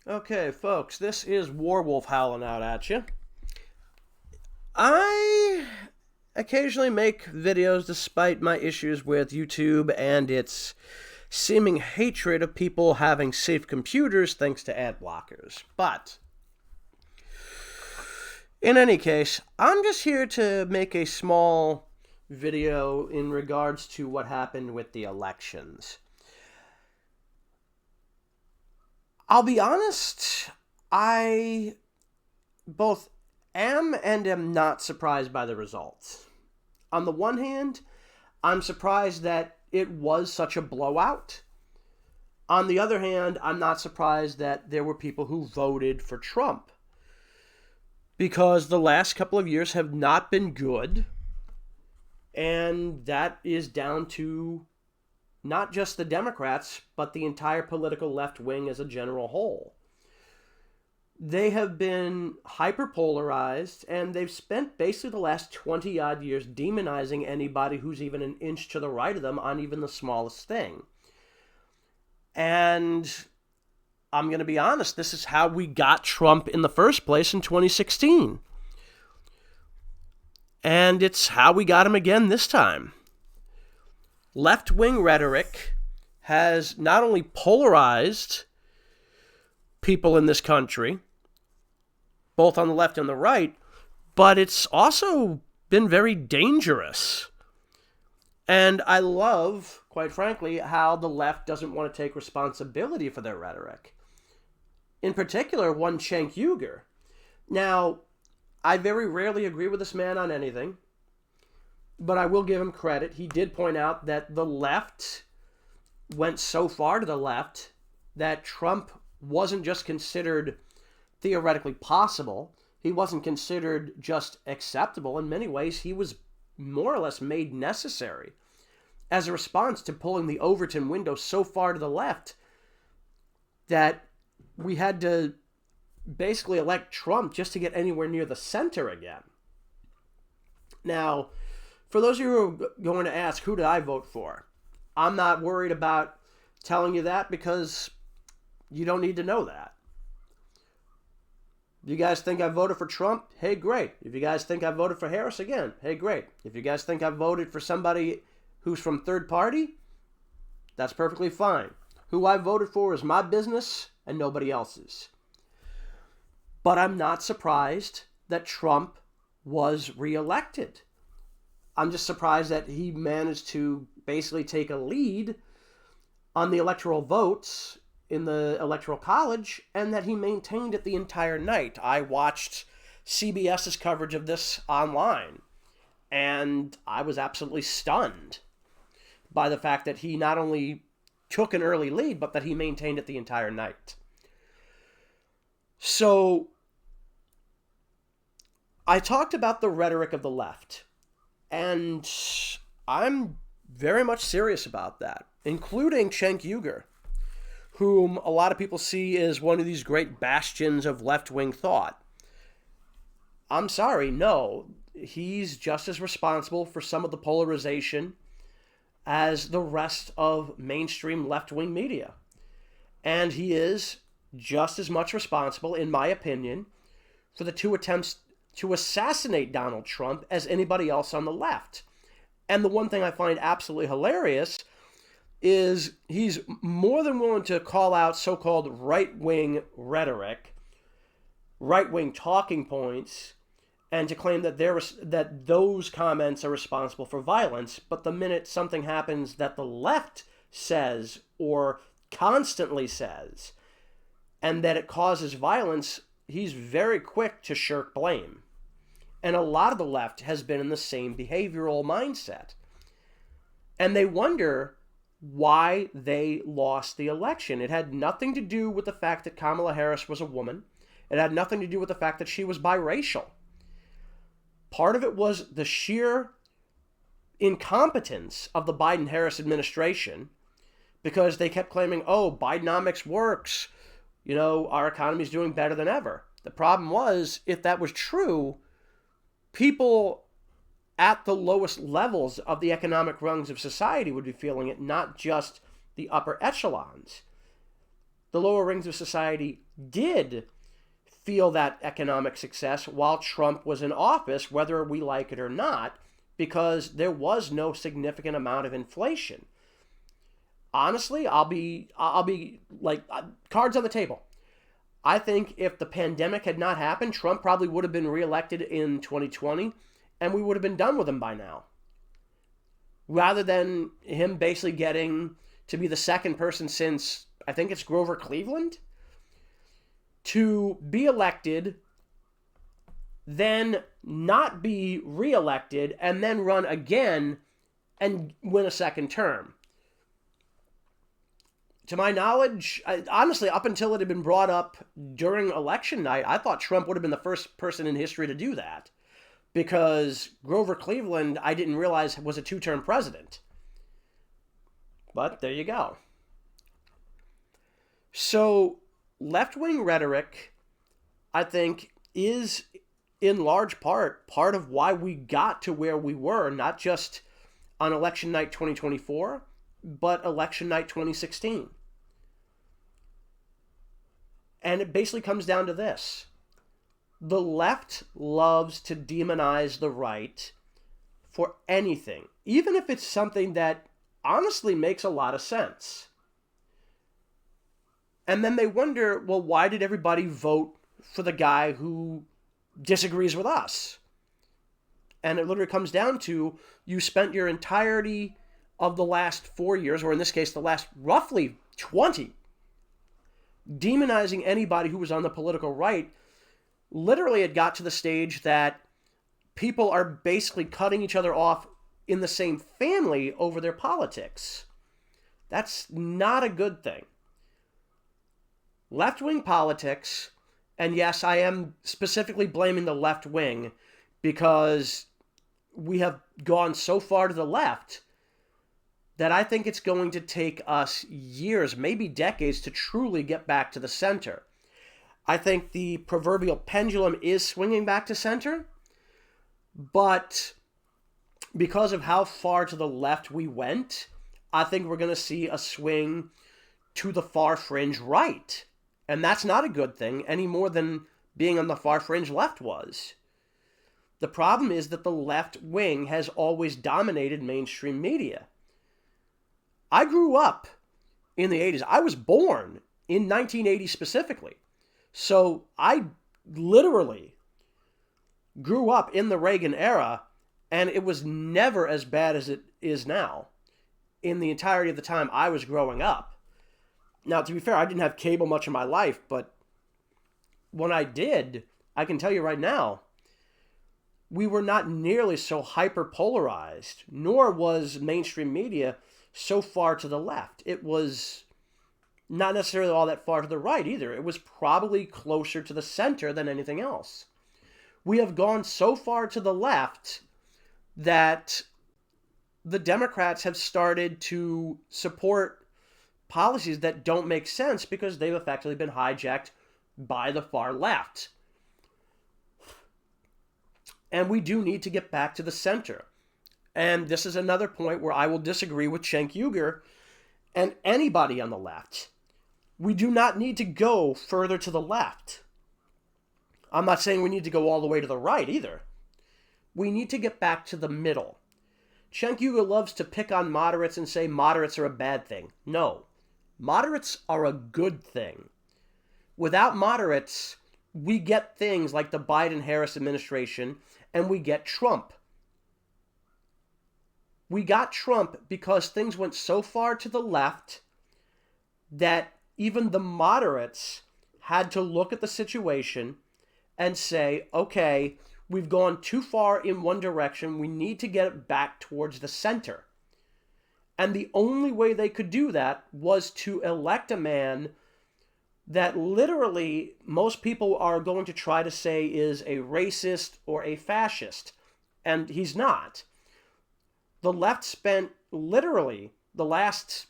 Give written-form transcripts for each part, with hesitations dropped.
Okay, folks, this is Warwolf howling out at you. I occasionally make videos despite my issues with YouTube and its seeming hatred of people having safe computers thanks to ad blockers. But, in any case, I'm just here to make a small video in regards to what happened with the elections. I'll be honest, I both am and am not surprised by the results. On the one hand, I'm surprised that it was such a blowout. On the other hand, I'm not surprised that there were people who voted for Trump. Because the last couple of years have not been good. And that is down to not just the Democrats, but the entire political left wing as a general whole. They have been hyperpolarized, and they've spent basically the last 20 odd years demonizing anybody who's even an inch to the right of them on even the smallest thing. And I'm going to be honest, this is how we got Trump in the first place in 2016. And it's how we got him again this time. Left-wing rhetoric has not only polarized people in this country, both on the left and the right, but it's also been very dangerous. And I love, quite frankly, how the left doesn't want to take responsibility for their rhetoric. In particular, one Cenk Uygur. Now, I very rarely agree with this man on anything, but I will give him credit. He did point out that the left went so far to the left that Trump wasn't just considered theoretically possible. He wasn't considered just acceptable. In many ways, he was more or less made necessary as a response to pulling the Overton window so far to the left that we had to basically elect Trump just to get anywhere near the center again. Now, for those of you who are going to ask, who did I vote for? I'm not worried about telling you that because you don't need to know that. You guys think I voted for Trump? Hey, great. If you guys think I voted for Harris again, hey, great. If you guys think I voted for somebody who's from third party, that's perfectly fine. Who I voted for is my business and nobody else's. But I'm not surprised that Trump was reelected. I'm just surprised that he managed to basically take a lead on the electoral votes in the Electoral College and that he maintained it the entire night. I watched CBS's coverage of this online, and I was absolutely stunned by the fact that he not only took an early lead, but that he maintained it the entire night. So, I talked about the rhetoric of the left, and I'm very much serious about that, including Cenk Uygur, whom a lot of people see as one of these great bastions of left-wing thought. I'm sorry, no. He's just as responsible for some of the polarization as the rest of mainstream left-wing media. And he is just as much responsible, in my opinion, for the two attempts to assassinate Donald Trump as anybody else on the left. And the one thing I find absolutely hilarious is he's more than willing to call out so-called right-wing rhetoric, right-wing talking points, and to claim that that those comments are responsible for violence. But the minute something happens that the left says or constantly says, and that it causes violence, he's very quick to shirk blame. And a lot of the left has been in the same behavioral mindset. And they wonder why they lost the election. It had nothing to do with the fact that Kamala Harris was a woman. It had nothing to do with the fact that she was biracial. Part of it was the sheer incompetence of the Biden-Harris administration, because they kept claiming, oh, Bidenomics works. You know, our economy's doing better than ever. The problem was, if that was true, people at the lowest levels of the economic rungs of society would be feeling it, not just the upper echelons. the lower rings of society did feel that economic success while Trump was in office, whether we like it or not, because there was no significant amount of inflation. Honestly, I'll be like, cards on the table. I think if the pandemic had not happened, Trump probably would have been reelected in 2020, and we would have been done with him by now. Rather than him basically getting to be the second person since, I think it's Grover Cleveland, to be elected, then not be reelected, and then run again and win a second term. To my knowledge, honestly, up until it had been brought up during election night, I thought Trump would have been the first person in history to do that. Because Grover Cleveland, I didn't realize, was a two-term president. But there you go. So, left-wing rhetoric, I think, is in large part of why we got to where we were, not just on election night 2024, but election night 2016. And it basically comes down to this. The left loves to demonize the right for anything, even if it's something that honestly makes a lot of sense. And then they wonder, well, why did everybody vote for the guy who disagrees with us? And it literally comes down to, you spent your entirety of the last 4 years, or in this case, the last roughly 20, demonizing anybody who was on the political right. Literally, it got to the stage that people are basically cutting each other off in the same family over their politics. That's not a good thing. Left-wing politics, and yes, I am specifically blaming the left wing because we have gone so far to the left that I think it's going to take us years, maybe decades, to truly get back to the center. I think the proverbial pendulum is swinging back to center, but because of how far to the left we went, I think we're going to see a swing to the far fringe right. And that's not a good thing any more than being on the far fringe left was. The problem is that the left wing has always dominated mainstream media. I grew up in the 80s. I was born in 1980 specifically. So I literally grew up in the Reagan era, and it was never as bad as it is now in the entirety of the time I was growing up. Now, to be fair, I didn't have cable much of my life, but when I did, I can tell you right now, we were not nearly so hyper-polarized, nor was mainstream media so far to the left. It was not necessarily all that far to the right either. It was probably closer to the center than anything else. We have gone so far to the left that the Democrats have started to support policies that don't make sense because they've effectively been hijacked by the far left. And we do need to get back to the center. And this is another point where I will disagree with Cenk Uygur and anybody on the left. We do not need to go further to the left. I'm not saying we need to go all the way to the right either. We need to get back to the middle. Cenk Uygur loves to pick on moderates and say moderates are a bad thing. No. Moderates are a good thing. Without moderates, we get things like the Biden-Harris administration, and we get Trump. We got Trump because things went so far to the left that even the moderates had to look at the situation and say, okay, we've gone too far in one direction. We need to get it back towards the center. And the only way they could do that was to elect a man that literally most people are going to try to say is a racist or a fascist. And he's not. The left spent literally the last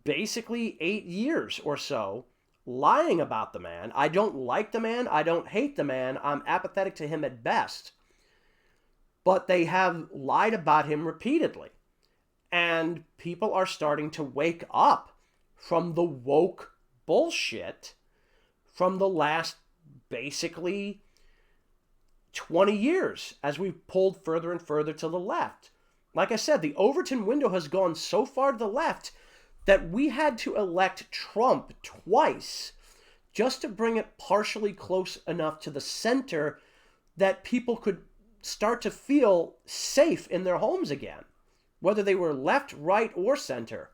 basically 8 years or so lying about the man. I don't like the man. I don't hate the man. I'm apathetic to him at best. But they have lied about him repeatedly. And people are starting to wake up from the woke bullshit from the last basically 20 years as we've pulled further and further to the left. Like I said, the Overton window has gone so far to the left that we had to elect Trump twice just to bring it partially close enough to the center that people could start to feel safe in their homes again, whether they were left, right, or center.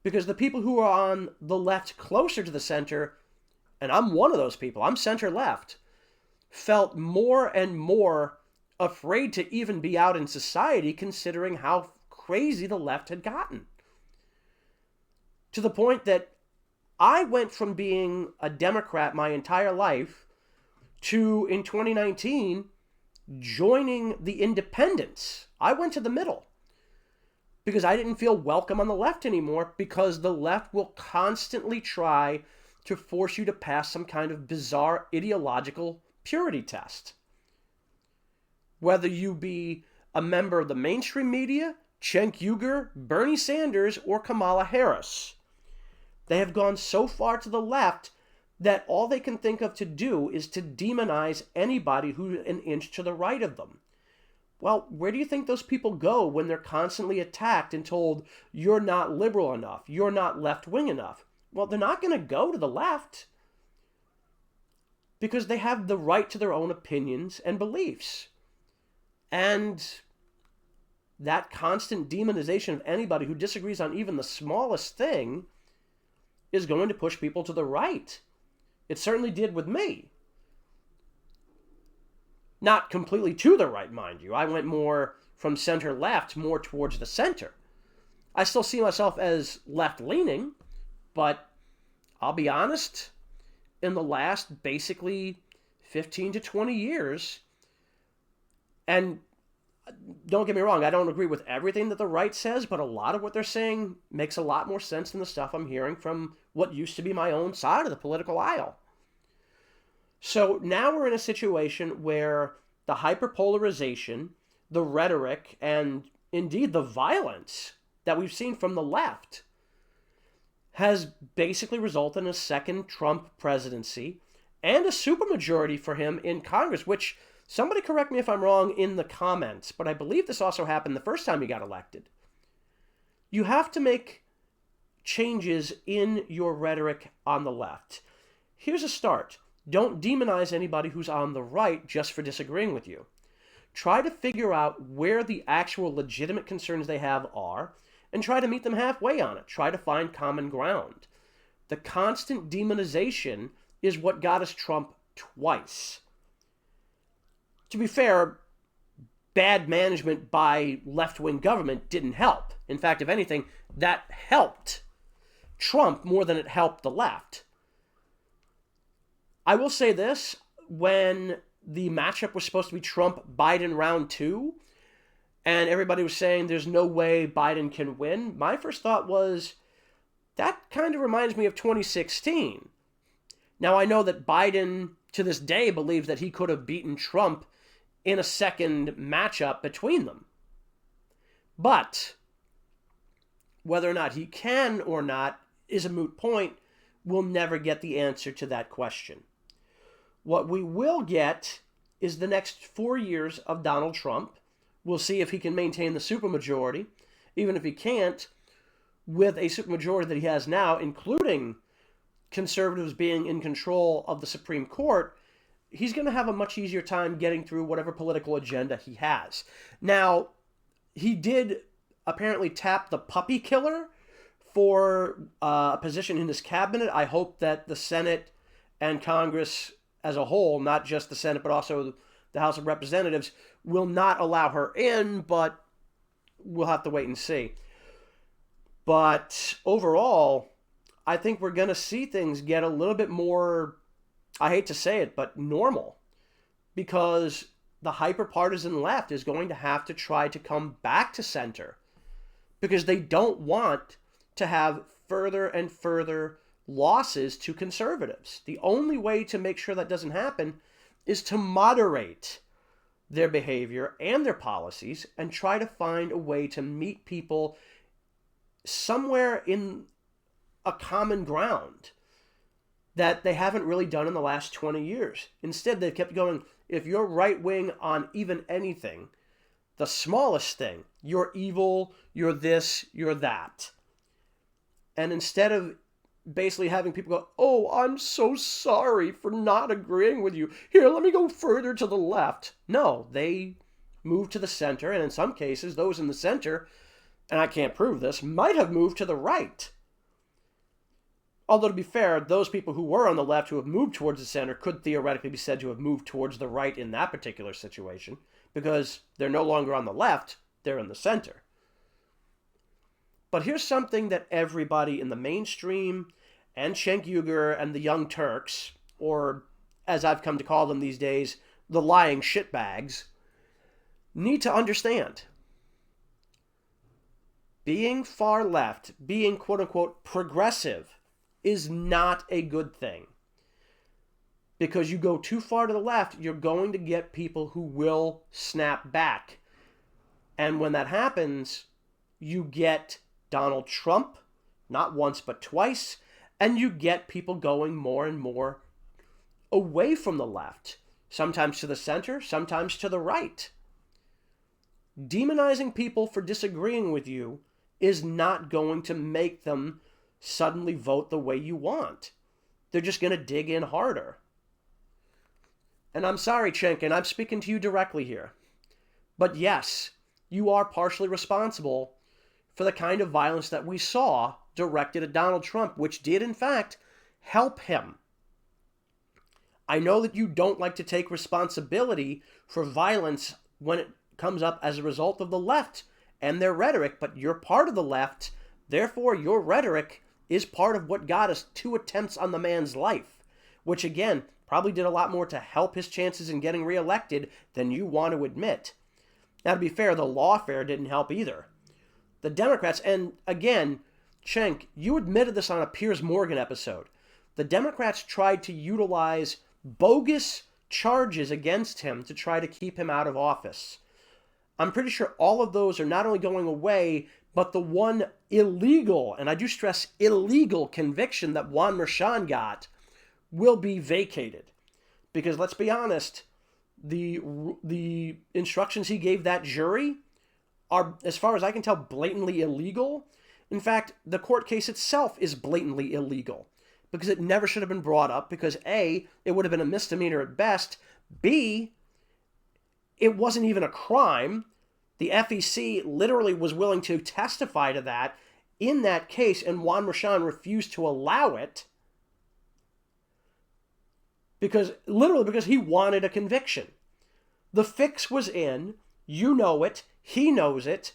Because the people who are on the left closer to the center, and I'm one of those people, I'm center left, felt more and more afraid to even be out in society considering how crazy the left had gotten. To the point that I went from being a Democrat my entire life to, in 2019, joining the independents. I went to the middle because I didn't feel welcome on the left anymore, because the left will constantly try to force you to pass some kind of bizarre ideological purity test. Whether you be a member of the mainstream media, Cenk Uygur, Bernie Sanders, or Kamala Harris. They have gone so far to the left that all they can think of to do is to demonize anybody who's an inch to the right of them. Well, where do you think those people go when they're constantly attacked and told, you're not liberal enough, you're not left-wing enough? Well, they're not going to go to the left because they have the right to their own opinions and beliefs. And that constant demonization of anybody who disagrees on even the smallest thing is going to push people to the right. It certainly did with me. Not completely to the right, mind you. I went more from center-left, more towards the center. I still see myself as left-leaning, but I'll be honest, in the last basically 15 to 20 years, and don't get me wrong, I don't agree with everything that the right says, but a lot of what they're saying makes a lot more sense than the stuff I'm hearing from what used to be my own side of the political aisle. So now we're in a situation where the hyperpolarization, the rhetoric, and indeed the violence that we've seen from the left has basically resulted in a second Trump presidency and a supermajority for him in Congress, which, somebody correct me if I'm wrong in the comments, but I believe this also happened the first time he got elected. You have to make changes in your rhetoric on the left. Here's a start. Don't demonize anybody who's on the right just for disagreeing with you. Try to figure out where the actual legitimate concerns they have are and try to meet them halfway on it. Try to find common ground. The constant demonization is what got us Trump twice. To be fair, bad management by left-wing government didn't help. In fact, if anything, that helped Trump more than it helped the left. I will say this, when the matchup was supposed to be Trump-Biden round 2, and everybody was saying there's no way Biden can win, my first thought was, that kind of reminds me of 2016. Now, I know that Biden, to this day, believes that he could have beaten Trump in a second matchup between them. But whether or not he can or not is a moot point. We'll never get the answer to that question. What we will get is the next 4 years of Donald Trump. We'll see if he can maintain the supermajority. Even if he can't, with a supermajority that he has now, including conservatives being in control of the Supreme Court, he's going to have a much easier time getting through whatever political agenda he has. Now, he did apparently tap the puppy killer for a position in his cabinet. I hope that the Senate and Congress as a whole, not just the Senate, but also the House of Representatives, will not allow her in, but we'll have to wait and see. But overall, I think we're going to see things get a little bit more, I hate to say it, but normal. Because the hyper-partisan left is going to have to try to come back to center. Because they don't want to have further and further losses to conservatives. The only way to make sure that doesn't happen is to moderate their behavior and their policies and try to find a way to meet people somewhere in a common ground that they haven't really done in the last 20 years. Instead, they've kept going, if you're right wing on even anything, the smallest thing, you're evil, you're this, you're that. And instead of basically having people go, oh, I'm so sorry for not agreeing with you. Here, let me go further to the left. No, they move to the center, and in some cases, those in the center, and I can't prove this, might have moved to the right. Although, to be fair, those people who were on the left who have moved towards the center could theoretically be said to have moved towards the right in that particular situation, because they're no longer on the left, they're in the center. But here's something that everybody in the mainstream and Cenk Uygur and the Young Turks, or as I've come to call them these days, the lying shitbags, need to understand. Being far left, being quote-unquote progressive, is not a good thing. Because you go too far to the left, you're going to get people who will snap back. And when that happens, you get Donald Trump, not once but twice, and you get people going more and more away from the left, sometimes to the center, sometimes to the right. Demonizing people for disagreeing with you is not going to make them suddenly vote the way you want. They're just going to dig in harder. And I'm sorry, Cenk, and I'm speaking to you directly here. But yes, you are partially responsible for the kind of violence that we saw directed at Donald Trump, which did, in fact, help him. I know that you don't like to take responsibility for violence when it comes up as a result of the left and their rhetoric, but you're part of the left, therefore your rhetoric is part of what got us 2 attempts on the man's life, which again, probably did a lot more to help his chances in getting reelected than you want to admit. Now, to be fair, the lawfare didn't help either. The Democrats, and again, Cenk, you admitted this on a Piers Morgan episode. The Democrats tried to utilize bogus charges against him to try to keep him out of office. I'm pretty sure all of those are not only going away, but the one illegal, and I do stress illegal, conviction that Juan Merchan got will be vacated. Because let's be honest, the instructions he gave that jury are, as far as I can tell, blatantly illegal. In fact, the court case itself is blatantly illegal because it never should have been brought up because A, it would have been a misdemeanor at best, B, it wasn't even a crime. The FEC literally was willing to testify to that in that case, and Juan Merchan refused to allow it because he wanted a conviction. The fix was in, you know it, he knows it,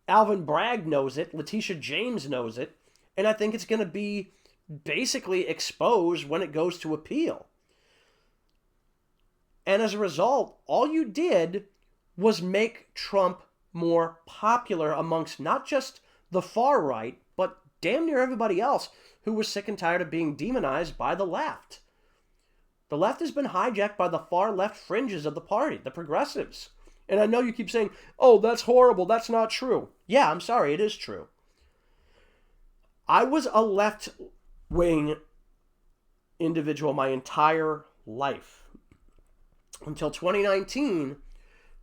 Alvin Bragg knows it, Letitia James knows it, and I think it's going to be basically exposed when it goes to appeal. And as a result, all you did was make Trump more popular amongst not just the far right, but damn near everybody else who was sick and tired of being demonized by the left. The left has been hijacked by the far left fringes of the party, the progressives. And I know you keep saying, oh, that's horrible, that's not true. Yeah, I'm sorry, it is true. I was a left-wing individual my entire life. Until 2019,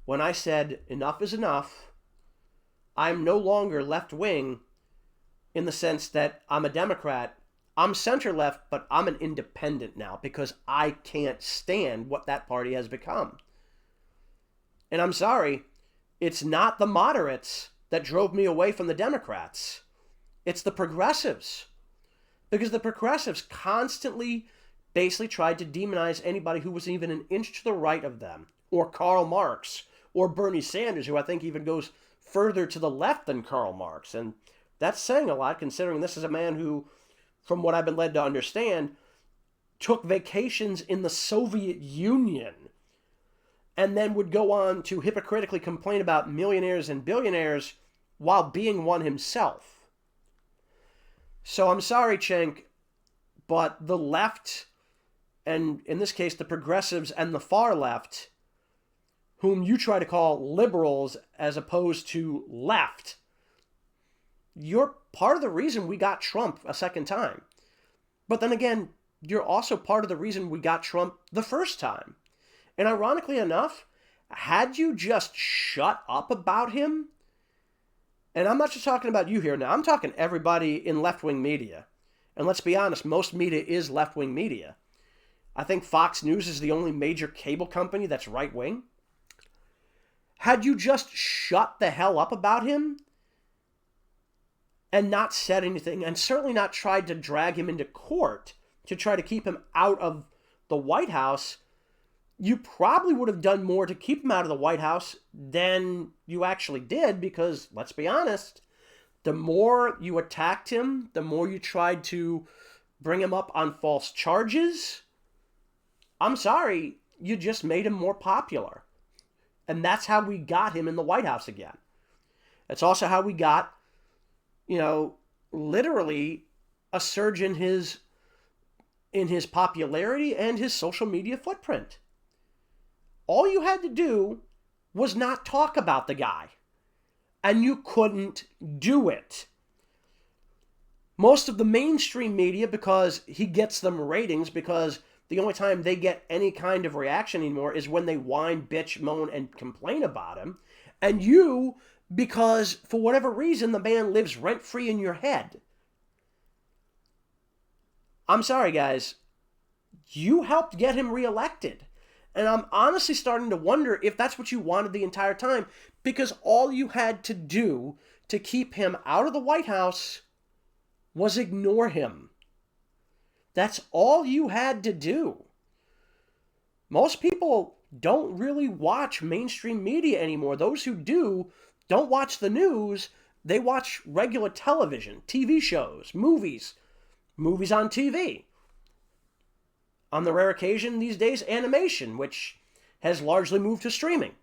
when I said, enough is enough, I'm no longer left-wing in the sense that I'm a Democrat. I'm center-left, but I'm an independent now because I can't stand what that party has become. And I'm sorry, it's not the moderates that drove me away from the Democrats. It's the progressives. Because the progressives constantly basically tried to demonize anybody who was even an inch to the right of them, or Karl Marx, or Bernie Sanders, who I think even goes further to the left than Karl Marx. And that's saying a lot, considering this is a man who, from what I've been led to understand, took vacations in the Soviet Union and then would go on to hypocritically complain about millionaires and billionaires while being one himself. So I'm sorry, Cenk, but the left, and in this case the progressives and the far left, whom you try to call liberals as opposed to left, you're part of the reason we got Trump a second time. But then again, you're also part of the reason we got Trump the first time. And ironically enough, had you just shut up about him, and I'm not just talking about you here now, I'm talking everybody in left-wing media. And let's be honest, most media is left-wing media. I think Fox News is the only major cable company that's right-wing. Had you just shut the hell up about him and not said anything, and certainly not tried to drag him into court to try to keep him out of the White House, you probably would have done more to keep him out of the White House than you actually did, because, let's be honest, the more you attacked him, the more you tried to bring him up on false charges, I'm sorry, you just made him more popular. And that's how we got him in the White House again. It's also how we got, literally a surge in his popularity and his social media footprint. All you had to do was not talk about the guy. And you couldn't do it. Most of the mainstream media, because he gets them ratings, because the only time they get any kind of reaction anymore is when they whine, bitch, moan, and complain about him. And you, because for whatever reason, the man lives rent-free in your head. I'm sorry, guys. You helped get him reelected. And I'm honestly starting to wonder if that's what you wanted the entire time, because all you had to do to keep him out of the White House was ignore him. That's all you had to do. Most people don't really watch mainstream media anymore. Those who do don't watch the news. They watch regular television, TV shows, movies on TV. On the rare occasion these days, animation, which has largely moved to streaming.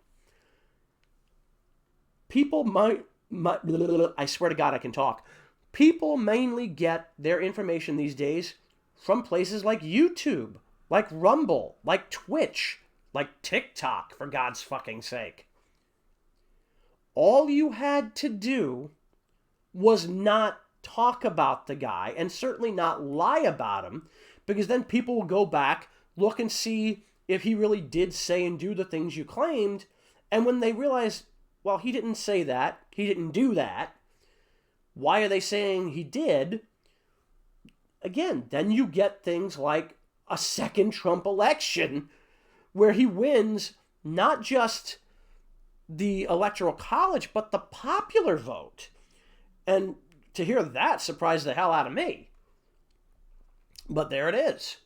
People I swear to God I can talk. People mainly get their information these days from places like YouTube, like Rumble, like Twitch, like TikTok, for God's fucking sake. All you had to do was not talk about the guy, and certainly not lie about him, because then people will go back, look and see if he really did say and do the things you claimed, and when they realize, well, he didn't say that, he didn't do that, why are they saying he did? Again, then you get things like a second Trump election where he wins not just the Electoral College, but the popular vote. And to hear that surprised the hell out of me. But there it is.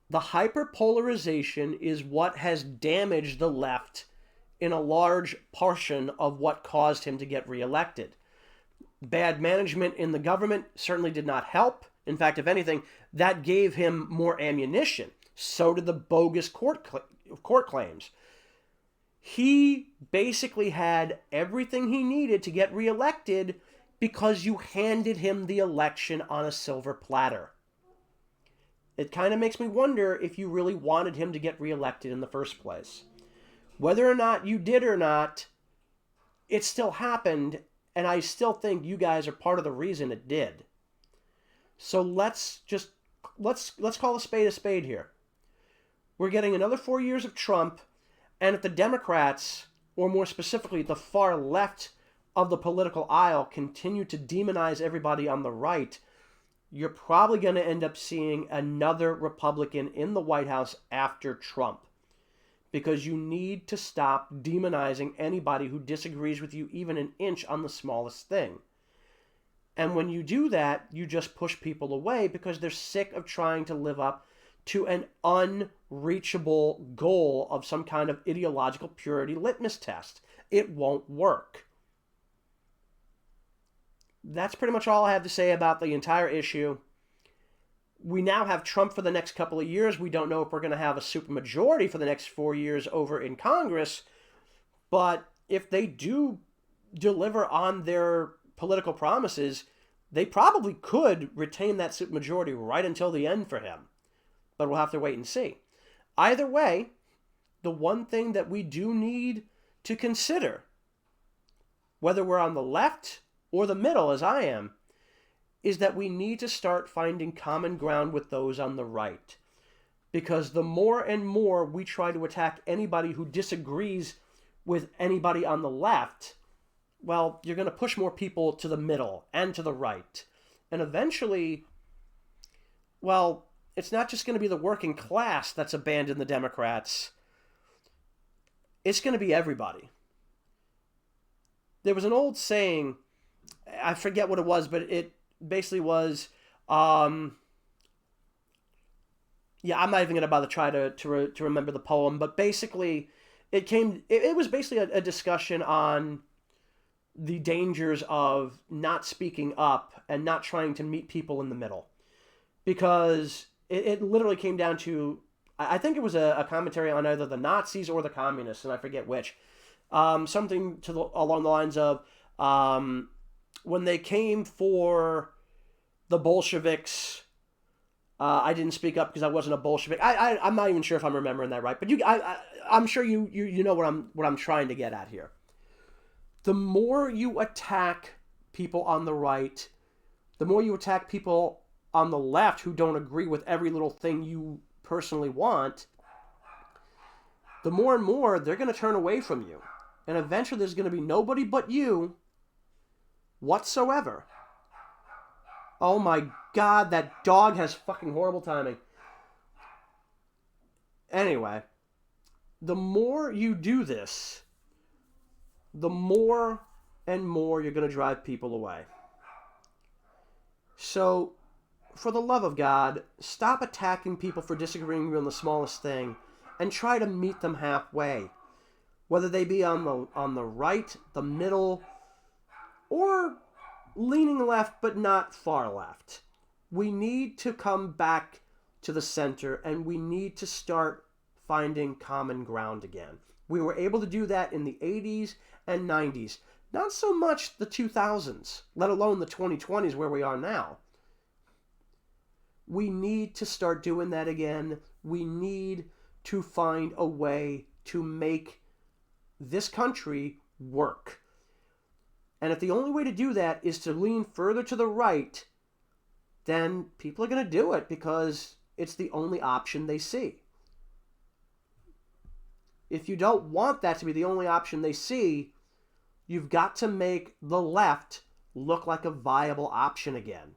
The hyperpolarization is what has damaged the left in a large portion of what caused him to get reelected. Bad management in the government certainly did not help. In fact, if anything, that gave him more ammunition. So did the bogus court claims. He basically had everything he needed to get reelected because you handed him the election on a silver platter. It kind of makes me wonder if you really wanted him to get reelected in the first place. Whether or not you did or not, it still happened, and I still think you guys are part of the reason it did. So let's call a spade here. We're getting another 4 years of Trump, and if the Democrats, or more specifically the far left of the political aisle, continue to demonize everybody on the right, you're probably going to end up seeing another Republican in the White House after Trump. Because you need to stop demonizing anybody who disagrees with you even an inch on the smallest thing. And when you do that, you just push people away because they're sick of trying to live up to an unreachable goal of some kind of ideological purity litmus test. It won't work. That's pretty much all I have to say about the entire issue. We now have Trump for the next couple of years. We don't know if we're going to have a supermajority for the next 4 years over in Congress. But if they do deliver on their political promises, they probably could retain that supermajority right until the end for him. But we'll have to wait and see. Either way, the one thing that we do need to consider whether we're on the left or the middle, as I am, is that we need to start finding common ground with those on the right. Because the more and more we try to attack anybody who disagrees with anybody on the left, well, you're going to push more people to the middle and to the right. And eventually, well, it's not just going to be the working class that's abandoned the Democrats. It's going to be everybody. There was an old saying, I forget what it was, but it basically was, I'm not even going to bother try to remember the poem, but basically it was basically a discussion on the dangers of not speaking up and not trying to meet people in the middle. Because it literally came down to, I think it was a commentary on either the Nazis or the communists, and I forget which. Something along the lines of, when they came for the Bolsheviks, I didn't speak up because I wasn't a Bolshevik. I'm not even sure if I'm remembering that right, but I'm sure you know what I'm trying to get at here. The more you attack people on the right, the more you attack people on the left who don't agree with every little thing you personally want, the more and more they're going to turn away from you. And eventually there's going to be nobody but you whatsoever. Oh my God, that dog has fucking horrible timing. Anyway, the more you do this, the more and more you're going to drive people away. So, for the love of God, stop attacking people for disagreeing with you on the smallest thing and try to meet them halfway. Whether they be on the right, the middle, or leaning left but not far left. We need to come back to the center and we need to start finding common ground again. We were able to do that in the 80s and 90s. Not so much the 2000s, let alone the 2020s where we are now. We need to start doing that again. We need to find a way to make this country work. And if the only way to do that is to lean further to the right, then people are going to do it because it's the only option they see. If you don't want that to be the only option they see, you've got to make the left look like a viable option again.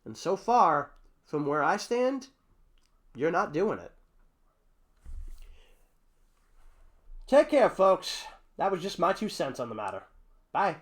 And so far, from where I stand, you're not doing it. Take care, folks. That was just my 2 cents on the matter. Bye.